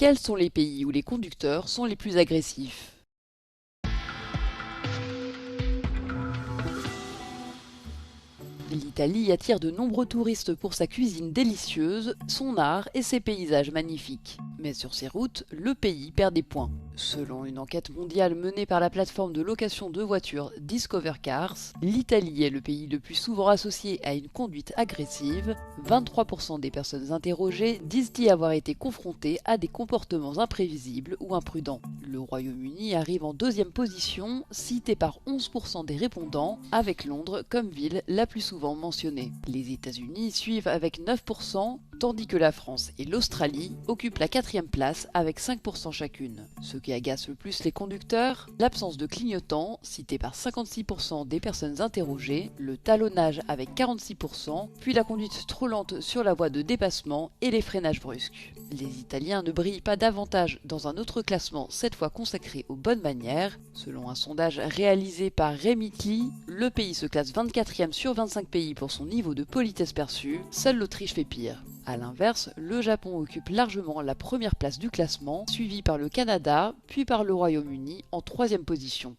Quels sont les pays où les conducteurs sont les plus agressifs? L'Italie attire de nombreux touristes pour sa cuisine délicieuse, son art et ses paysages magnifiques. Mais sur ses routes, le pays perd des points. Selon une enquête mondiale menée par la plateforme de location de voitures Discover Cars, l'Italie est le pays le plus souvent associé à une conduite agressive. 23% des personnes interrogées disent y avoir été confrontées à des comportements imprévisibles ou imprudents. Le Royaume-Uni arrive en deuxième position, cité par 11% des répondants, avec Londres comme ville la plus souvent mentionnée. Les États-Unis suivent avec 9%, tandis que la France et l'Australie occupent la quatrième place avec 5% chacune. Ce qui agace le plus les conducteurs, l'absence de clignotants, cité par 56% des personnes interrogées, le talonnage avec 46%, puis la conduite trop lente sur la voie de dépassement et les freinages brusques. Les Italiens ne brillent pas davantage dans un autre classement, cette fois consacré aux bonnes manières. Selon un sondage réalisé par Remitly, le pays se classe 24e sur 25 pays pour son niveau de politesse perçue, seule l'Autriche fait pire. A l'inverse, le Japon occupe largement la première place du classement, suivi par le Canada, puis par le Royaume-Uni en troisième position.